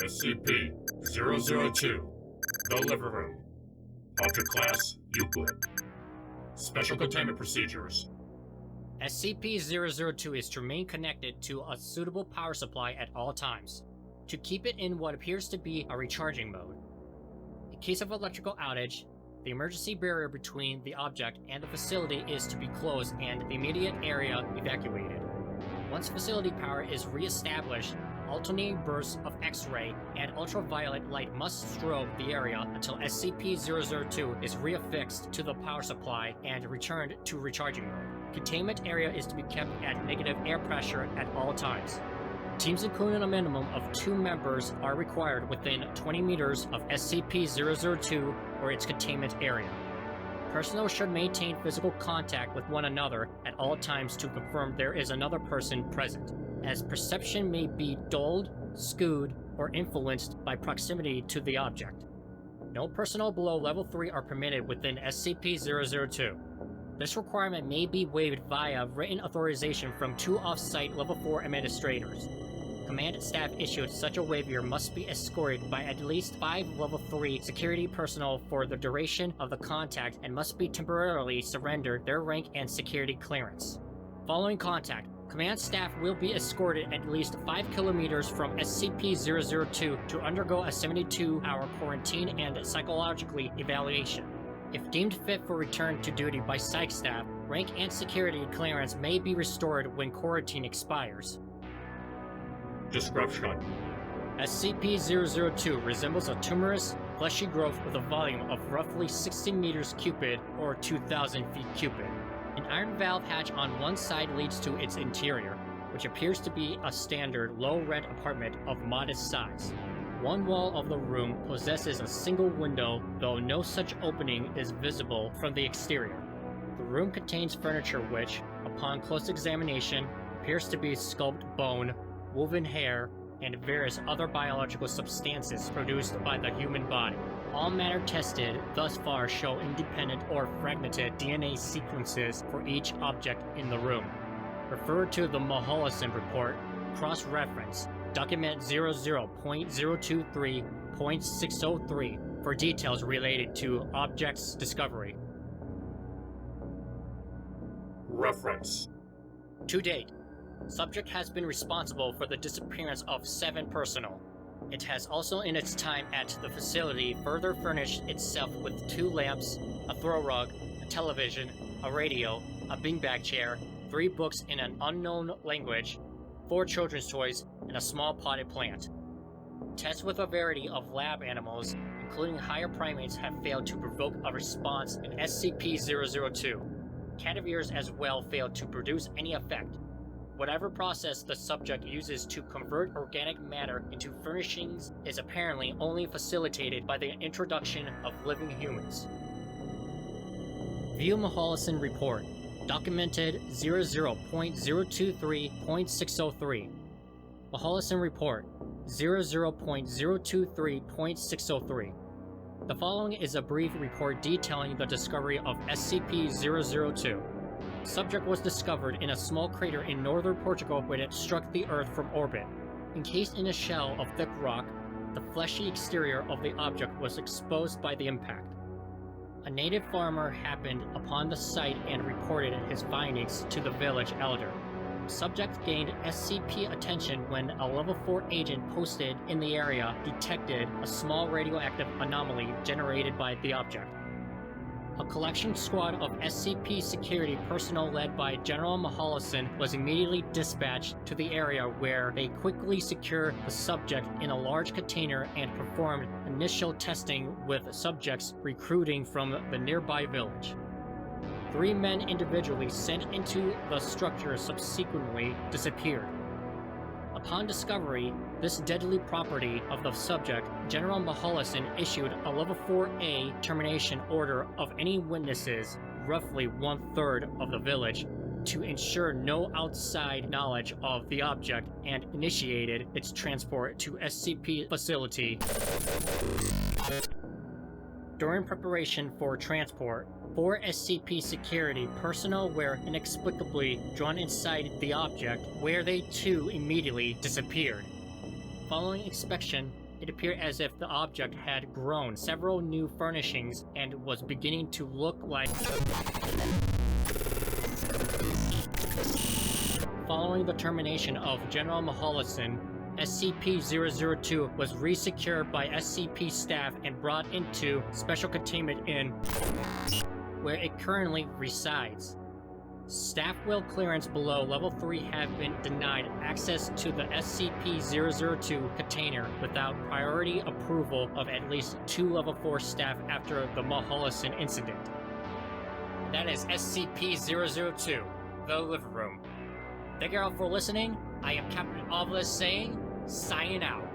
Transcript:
SCP-002, The Living Room. Object Class, Euclid. Special Containment Procedures. SCP-002 is to remain connected to a suitable power supply at all times, to keep it in what appears to be a recharging mode. In case of electrical outage, the emergency barrier between the object and the facility is to be closed and the immediate area evacuated. Once facility power is re-established, alternating bursts of X-ray and ultraviolet light must strobe the area until SCP-002 is reaffixed to the power supply and returned to recharging mode. Containment area is to be kept at negative air pressure at all times. Teams including a minimum of 2 members are required within 20 meters of SCP-002 or its containment area. Personnel should maintain physical contact with one another at all times to confirm there is another person present, as perception may be dulled, skewed, or influenced by proximity to the object. No personnel below level 3 are permitted within SCP-002. This requirement may be waived via written authorization from 2 off-site level 4 administrators. Command staff issued such a waiver must be escorted by at least 5 level 3 security personnel for the duration of the contact and must be temporarily surrendered their rank and security clearance. Following contact, command staff will be escorted at least 5 kilometers from SCP-002 to undergo a 72-hour quarantine and psychologically evaluation. If deemed fit for return to duty by psych staff, rank and security clearance may be restored when quarantine expires. Description: SCP-002 resembles a tumorous, fleshy growth with a volume of roughly 60 meters cubed or 2,000 feet cubed. An iron valve hatch on one side leads to its interior, which appears to be a standard low-rent apartment of modest size. One wall of the room possesses a single window, though no such opening is visible from the exterior. The room contains furniture which, upon close examination, appears to be sculpted bone, woven hair, and various other biological substances produced by the human body. All matter tested thus far show independent or fragmented DNA sequences for each object in the room. Refer to the Mahalasan report, cross-reference, document 00.023.603 for details related to objects discovery. Reference. To date, subject has been responsible for the disappearance of 7 personnel. It has also in its time at the facility further furnished itself with 2 lamps, a throw rug, a television, a radio, a beanbag chair, 3 books in an unknown language, 4 children's toys, and a small potted plant. Tests with a variety of lab animals, including higher primates, have failed to provoke a response in SCP-002. Cadavers as well failed to produce any effect. Whatever process the subject uses to convert organic matter into furnishings is apparently only facilitated by the introduction of living humans. View Mahalasan Report, documented 00.023.603. Mahalasan Report, 00.023.603. The following is a brief report detailing the discovery of SCP-002. Subject was discovered in a small crater in northern Portugal when it struck the Earth from orbit. Encased in a shell of thick rock, the fleshy exterior of the object was exposed by the impact. A native farmer happened upon the site and reported his findings to the village elder. Subject gained SCP attention when a level 4 agent posted in the area detected a small radioactive anomaly generated by the object. A collection squad of SCP security personnel led by General Mahalasan was immediately dispatched to the area where they quickly secured the subject in a large container and performed initial testing with subjects recruiting from the nearby village. 3 men individually sent into the structure subsequently disappeared. Upon discovery, this deadly property of the subject, General Mahalasan issued a Level 4A termination order of any witnesses, roughly 1/3 of the village, to ensure no outside knowledge of the object and initiated its transport to SCP facility. During preparation for transport, 4 SCP security personnel were inexplicably drawn inside the object, where they too immediately disappeared. Following inspection, It appeared as if the object had grown several new furnishings and was beginning to look like... Following the termination of General Mahalason, SCP-002 was resecured by SCP staff and brought into Special Containment in where it currently resides. Staff will clearance below Level 3 have been denied access to the SCP-002 container without priority approval of at least 2 Level 4 staff after the Mahalason incident. That is SCP-002, the living room. Thank you all for listening. I am Captain Obelisk saying, sign out.